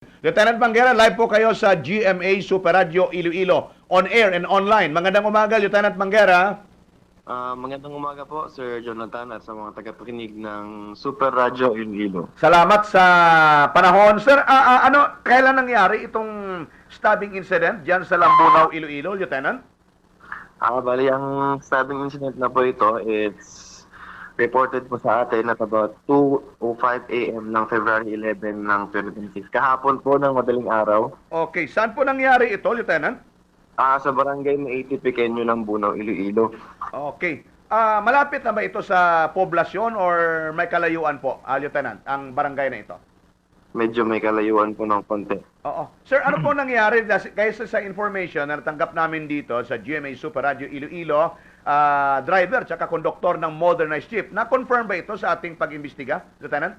Lieutenant Banguera, live po kayo sa GMA Super Radio Iloilo, on air and online. Magandang umaga, Lieutenant Banguera. Magandang umaga po, Sir Jonathan, at sa mga tagapakinig ng Super Radio Iloilo. Salamat sa panahon. Sir, kailan nangyari itong stabbing incident diyan sa Lambunaw, Iloilo, Lieutenant? Bali, ang stabbing incident na po ito, it's reported po sa atin at about 2:05 a.m. ng February 11 ng 2026. Kahapon po ng madaling araw. Okay, saan po nangyari ito, Lieutenant? Sa barangay na 80 Pequeño ng Bunaw, Iloilo. Okay. Malapit na ba ito sa poblasyon or may kalayuan po, Lieutenant, ang barangay na ito? Medyo may kalayuan po ng konti. Oo. Sir, ano po nangyari kaysa sa information na natanggap namin dito sa GMA Super Radio Iloilo, driver tsaka konduktor ng modernized jeep, na-confirm ba ito sa ating pag-imbestiga, Lieutenant?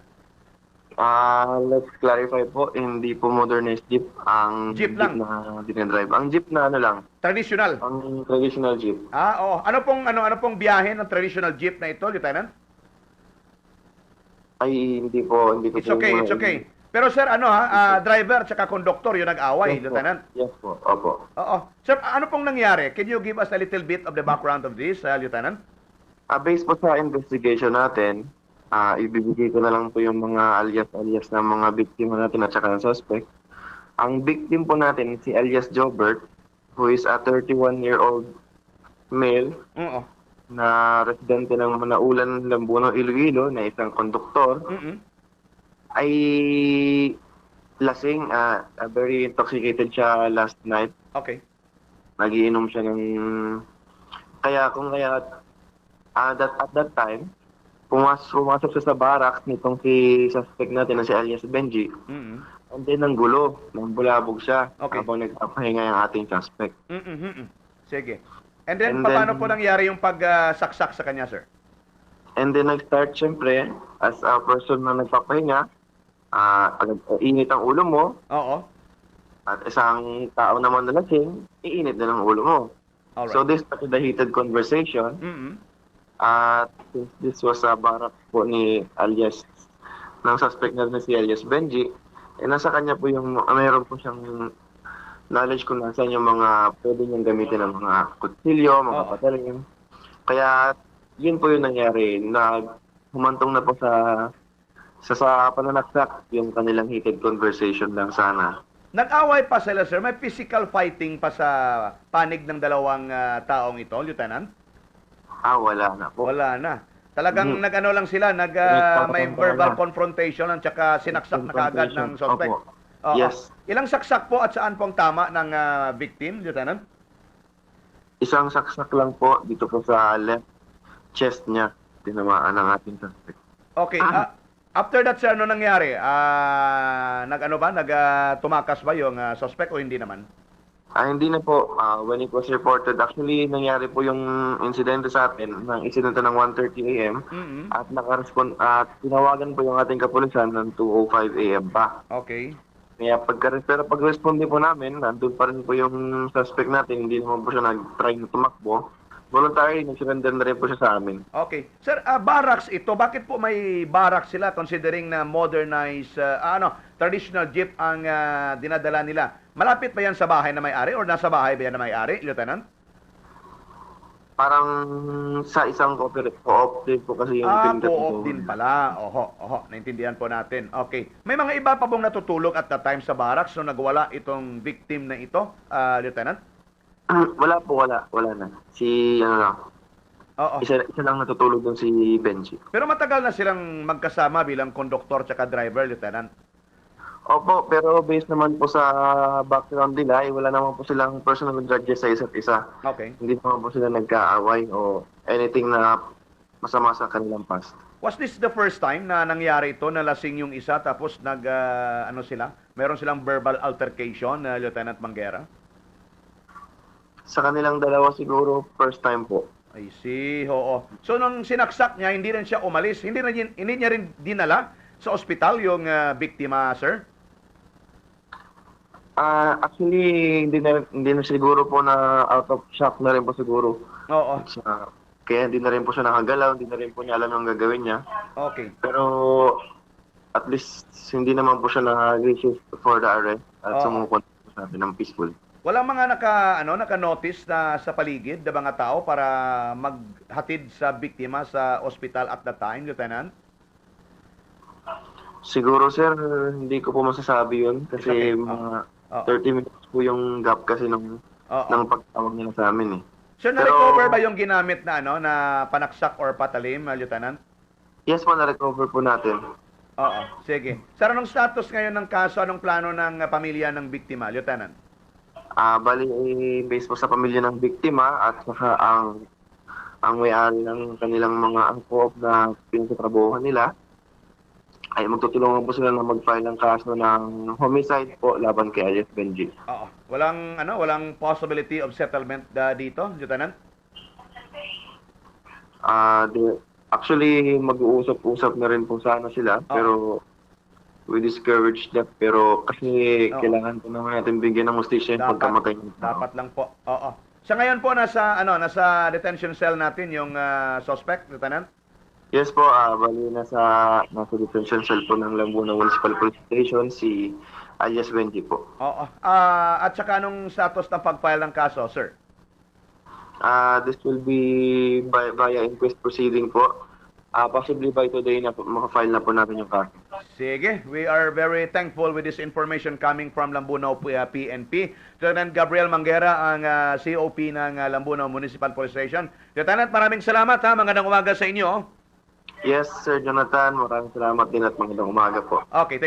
Let's clarify po, hindi po modernized jeep ang Jeep lang. na dinadrive. Ang jeep na ano lang, Traditional. ang traditional jeep. Oo. Ano pong biyahe ng traditional jeep na ito, Lieutenant? Ay, hindi po. It's okay, it's okay. Pero sir, driver tsaka konduktor yung nag-away, Yes po. Lieutenant? Yes po, opo. Oo. Sir, ano pong nangyari? Can you give us a little bit of the background of this, Lieutenant? Based po sa investigation natin, ibibigay ko na lang po yung mga alias-alias ng mga biktima natin at saka ng suspect. Ang victim po natin, si alias Jobert, who is a 31-year-old male Oo. na residente ng Manaulan, Lambuno, Iloilo, na isang konduktor, ay lasing, very intoxicated siya last night. Okay. Nagiinom siya ng... At that time, pumasok siya sa barracks nitong si suspect natin na si alias Benji. And then ang gulo, bulabog siya Okay. habang nagpapahinga yung ating suspect. Sige. And then, And then- paano po nangyari yung pagsaksak sa kanya, sir? And then nag-start syempre, as a person na nagpapahinga, init ang ulo mo, Oo. at isang tao naman na lasing, iinit na ng ulo mo. Alright. So this started a heated conversation. At since this was a barrack po ni alias, ng suspect na si alias Benji, nasa kanya po yung, mayroon po siyang knowledge kung nasaan yung mga pwede niyang gamitin ng mga kutsilyo, mga Oo. patalim. Kaya yun po yung nangyari, na humantong na po sa pananaksak yung kanilang heated conversation lang sana. Nag-away pa sila, sir. May physical fighting pa sa panig ng dalawang taong ito, Lieutenant? Wala na po. Wala na. Talagang nag-ano lang sila, may Nagtatanong verbal na. confrontation at saka sinaksak na kaagad ng suspect. Opo. Oo. Yes. Ilang saksak po at saan pong tama ng victim, Lieutenant? Isang saksak lang po dito po sa left chest niya. Tinamaan ng ating suspect. Okay. After that, sir, ano nangyari? Tumakas ba yung suspect o hindi naman? Hindi na po. When it was reported, actually, nangyari po yung insidente sa atin, ng insidente ng 1:30 a.m. At nakarespond, at tinawagan po yung ating kapulisan ng 2:05 a.m. pa. Okay. Kaya pero pag-responde po namin, nandun pa rin po yung suspect natin, hindi naman po siya nag-try na tumakbo. Voluntarily, nag-surrender na rin po siya sa amin. Okay. Sir, barracks ito. Bakit po may barracks sila considering na modernized, traditional jeep ang dinadala nila? Malapit ba yan sa bahay na may-ari or nasa bahay ba yan na may-ari, Lieutenant? Parang sa isang cooperative po kasi yung Co-op din pala. Oho. Naintindihan po natin. Okay. May mga iba pa bang natutulog at the time sa barracks nung nagwala itong victim na ito, Lieutenant? Wala po, wala na. Oo. Isa lang natutulog doon si Benji. Pero matagal na silang magkasama bilang konduktor tsaka driver, Lieutenant. Opo, pero based naman po sa background nila, wala naman po silang personal grudges sa isa't isa. Okay. Hindi naman po sila nagkaaway o anything na masama sa kanilang past. Was this the first time na nangyari ito, na lasing yung isa tapos meron silang verbal altercation, Lieutenant Banguera? Sa kanilang dalawa siguro, first time po. I see, oo. So nung sinaksak niya, hindi rin siya umalis, hindi niya rin dinala sa ospital yung biktima, sir? Actually, hindi na siguro po na out of shock na rin po siguro. Oo. Kaya hindi na rin po siya nakagalaw, hindi na rin po niya alam yung gagawin niya. Okay. Pero at least hindi naman po siya na-resist for the arrest at Oo. sumukot po sa atin ng peaceful. Walang mga naka-notice na sa paligid ng mga tao para maghatid sa biktima sa ospital at the time, Lieutenant? Siguro sir, hindi ko po masasabi yun kasi Okay. mga Oo. 30 minutes po yung gap kasi ng Oo. pagtawag nila sa amin eh. Sir, Pero- na-recover ba yung ginamit na na panaksak or patalim, Lieutenant? Yes po, na-recover po natin. Oo, sige. Sir, anong status ngayon ng kaso? Anong plano ng pamilya ng biktima, Lieutenant? Bali, based po sa pamilya ng biktima at saka ang may-ari ng kanilang mga angkop na pinagtatrabuhan nila, ay magtutulungan po sila na mag-file ng kaso ng homicide po laban kay alias Benji. Oo. Walang possibility of settlement dito, Lieutenant? Actually, mag-uusap-usap na rin po sana sila, pero we discourage that. Pero kasi kailangan po naman natin bigyan ng hustisya yung pagkamatay ng tao. Dapat lang po. Oo. Sa ngayon po nasa detention cell natin yung suspect, Lieutenant? Yes po, bali nasa detention cell po ng Lambuna Municipal Police Station si alias Benji po. Oo. At saka anong status ng pag-file ng kaso, sir? This will be via inquest proceeding po. Possibly by today na makafile na po natin yung kaso. Sige, we are very thankful with this information coming from Lambuno PNP. Lieutenant Gabriel Manguera, ang COP ng Lambuno Municipal Police Station. Lieutenant, maraming salamat ha. Magandang umaga sa inyo. Yes, Sir Jonathan. Maraming salamat din at magandang umaga po. Okay,